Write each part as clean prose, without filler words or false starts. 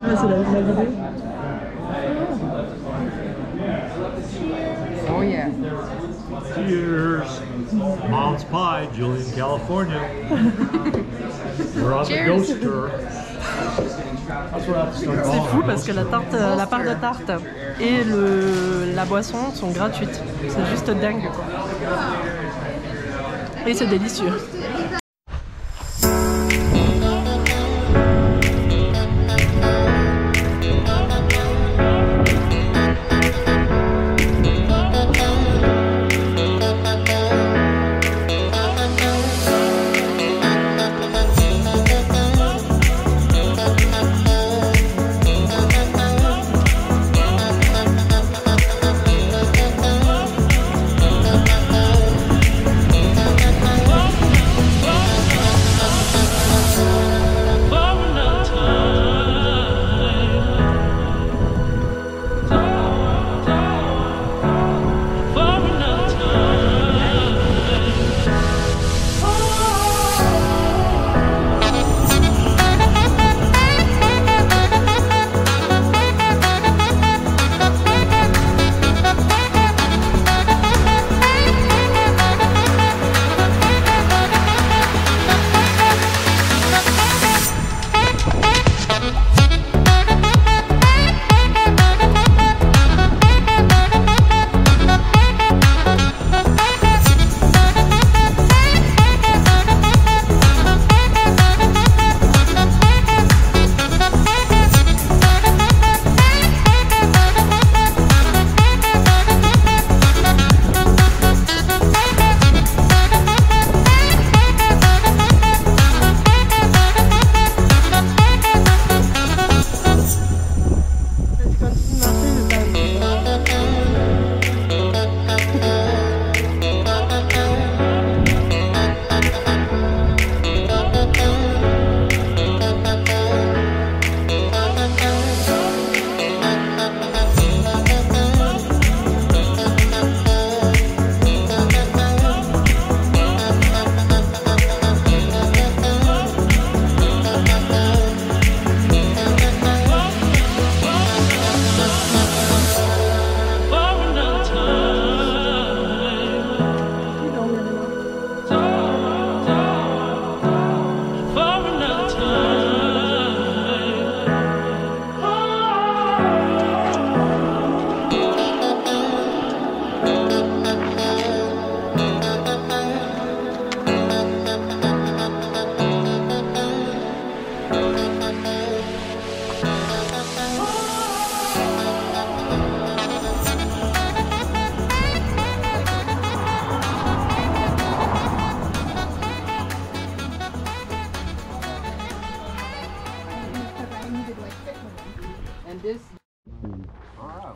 Ah, c'est la vidéo. Oh yeah. Cheers. Mom's Pie, Julian, California. We're on the ghost tour. C'est fou parce que la part de tarte et la boisson sont gratuites. C'est juste dingue quoi. Et c'est délicieux.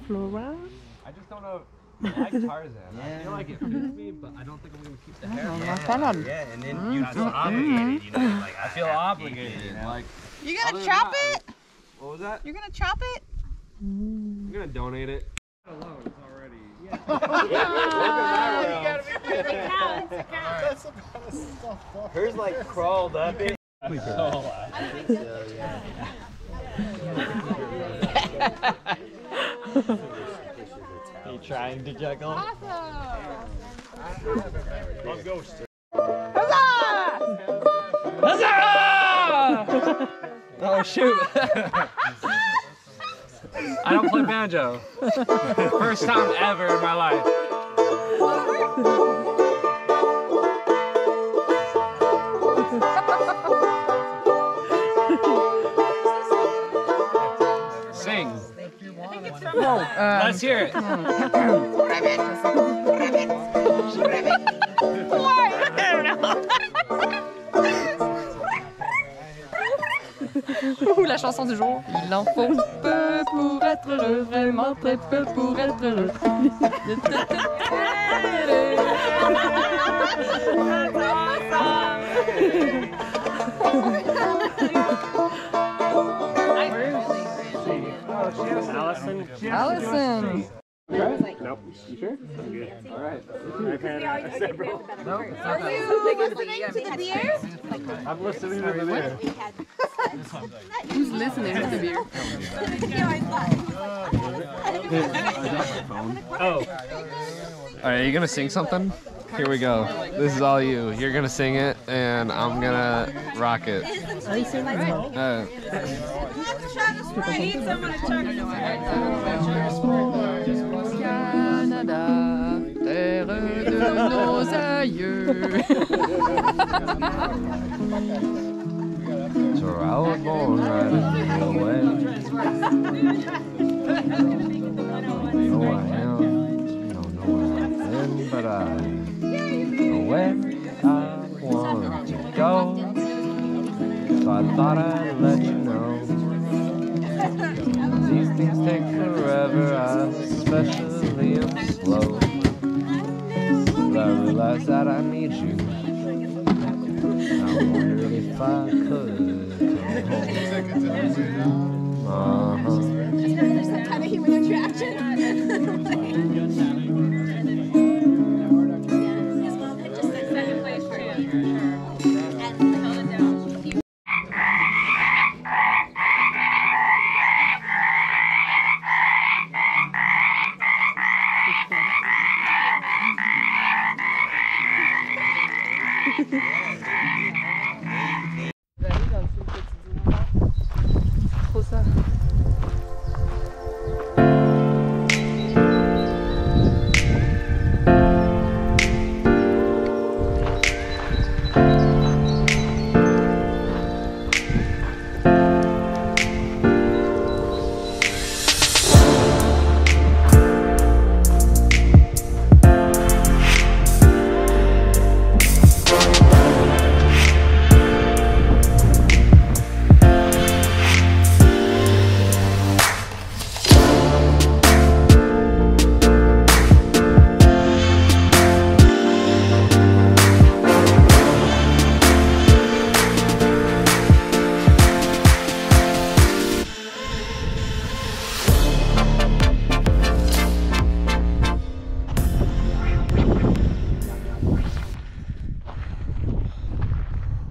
Flora? I just don't know. I like Tarzan. I feel like it fits me, but I don't think I'm gonna keep the hair. Yeah, And then you feel obligated, you know, like I feel obligated, you know? Like. You gonna chop it? What was that? You're gonna chop it? I'm gonna donate it. Alone, it's already. Yeah. You gotta be That's hers like crawled up in. I think so, yeah. Are you trying to juggle? On ghost. Huzzah! Huzzah! Oh shoot! I don't play banjo. First time ever in my life. Sing. Let's hear it. La chanson du jour. Il en faut peu pour être heureux, vraiment très peu pour être heureux. Allison. Nope. You sure? Good. All right. I've had several. No, it's not. Are you listening to the beer? I'm listening to the beer. Who's listening to you? Oh. Alright, are you gonna sing something? Here we go. This is all you. You're gonna sing it, and I'm gonna rock it. Canada, terre de nos aïeux. So I was born right in the West. Know I am, don't know where I've been, but I know where I want to go. So I thought I'd let you know. These things take forever, I especially am slow. But I realize that I need you. I wondered if I could come home. There's some kind of human attraction. Trop ça.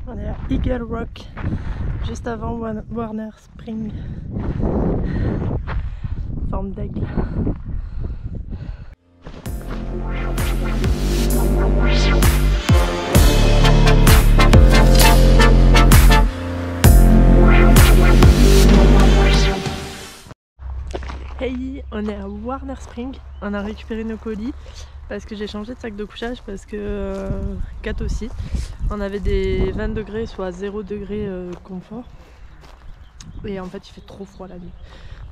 On est à Idyllwild, juste avant Warner Spring. Forme d'aigle. Hey, on est à Warner Spring, on a récupéré nos colis parce que j'ai changé de sac de couchage parce que Kat aussi. On avait des 20 degrés, soit 0 degré confort. Et en fait il fait trop froid la nuit.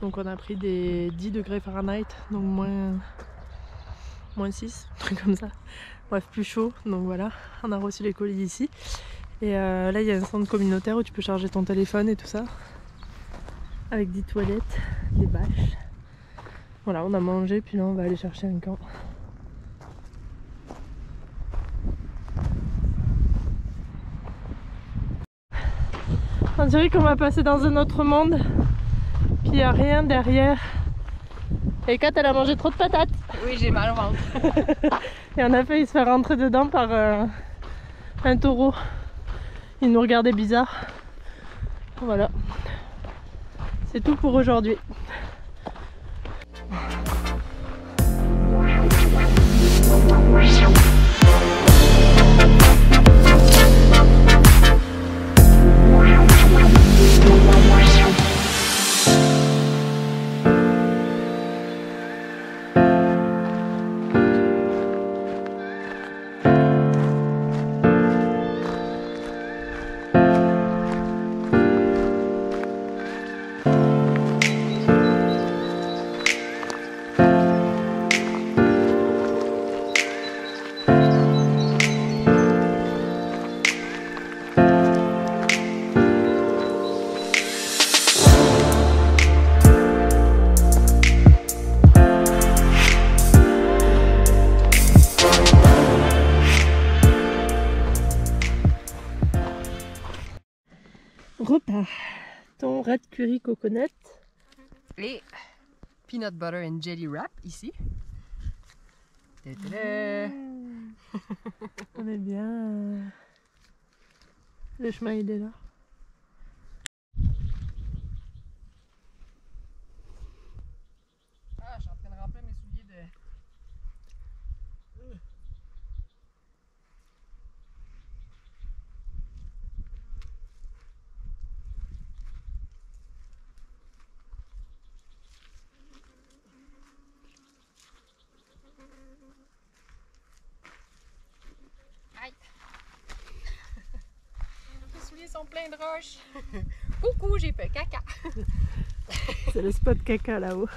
Donc on a pris des 10 degrés Fahrenheit, donc moins 6, truc comme ça. Bref, plus chaud, donc voilà, on a reçu les colis ici. Et là il y a un centre communautaire où tu peux charger ton téléphone et tout ça. Avec des toilettes, des bâches. Voilà, on a mangé, puis là on va aller chercher un camp. On dirait qu'on va passer dans un autre monde, qu'il n'y a rien derrière. Et Kat, elle a mangé trop de patates. Oui, j'ai mal au ventre. Et on a failli se faire rentrer dedans par un taureau. Il nous regardait bizarre. Voilà. C'est tout pour aujourd'hui. Repas. Ton rat curry coconut. Et peanut butter and jelly wrap ici. On est bien. Le chemin il est là. plein de roches. Coucou, j'ai fait caca. C'est le spot caca là-haut.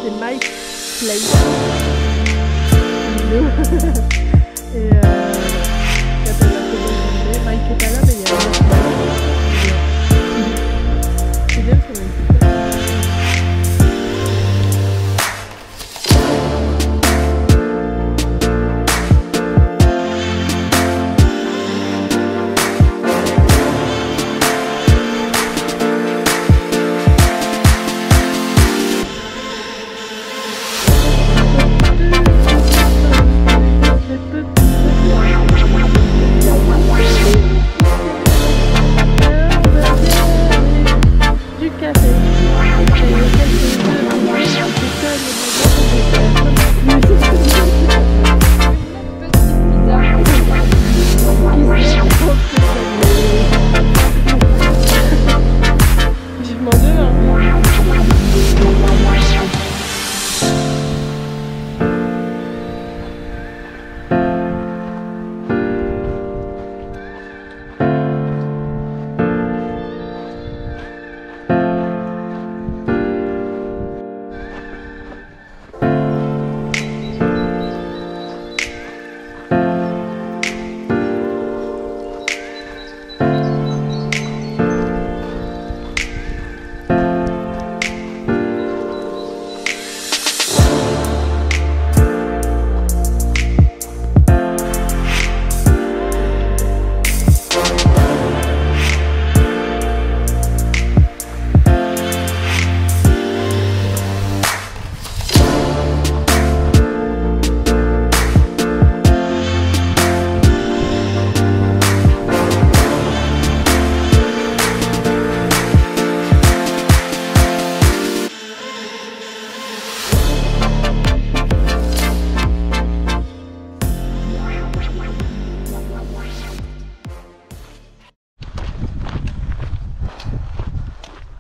Et Mike est pas là, mais il y a un autre Mike. C'est bien, c'est bien.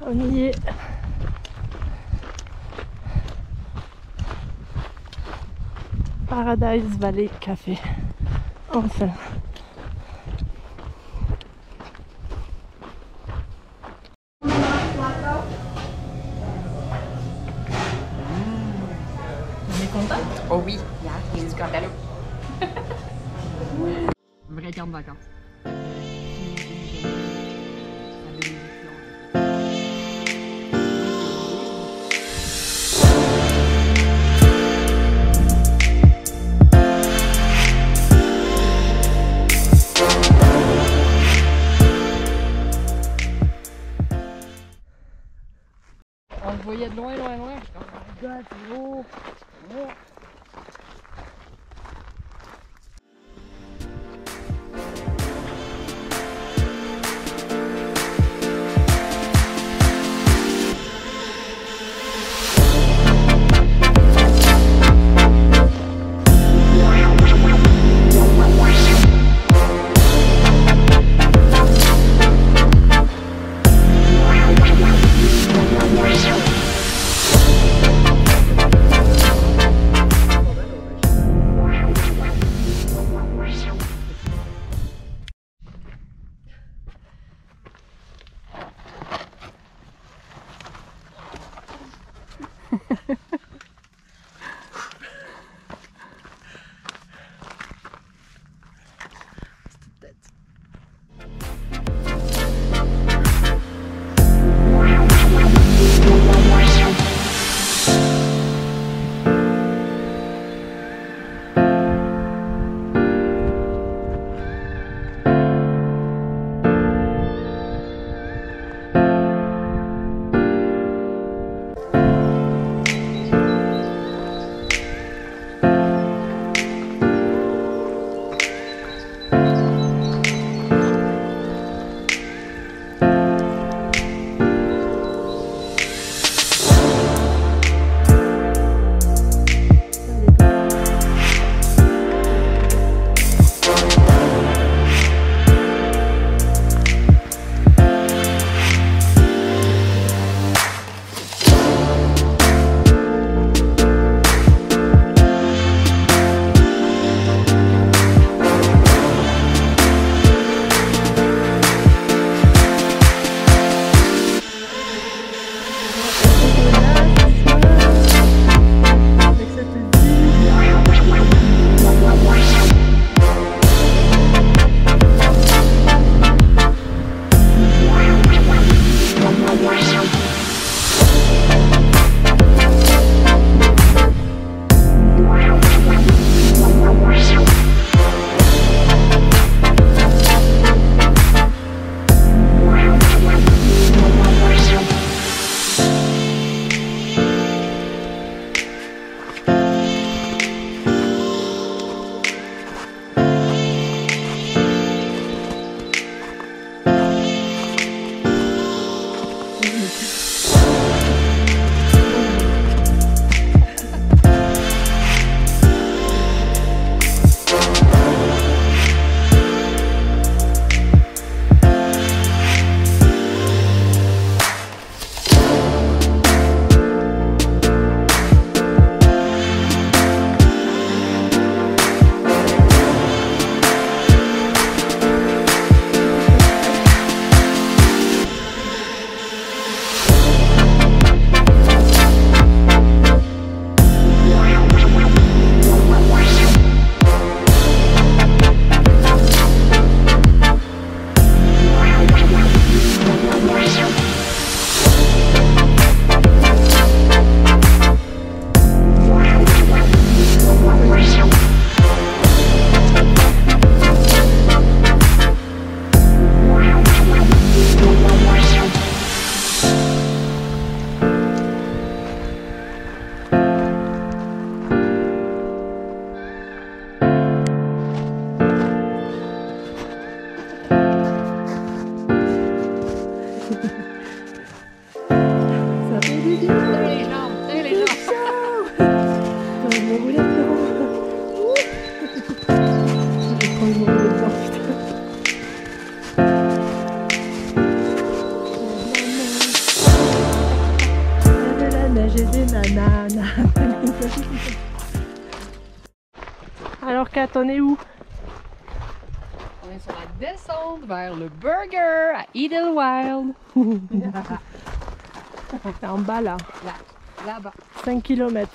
On y est. Paradise Valley Café. Enfin. On est content? Oh oui, hier, il y a du cantaloupe. Une vraie carte de vacances. On le voyait de loin, loin, loin. Oh my god, c'est beau! Oh. Alors Kat, on est où? On est sur la descente vers le burger à Idyllwild. C'est en bas là. Là-bas. 5 km.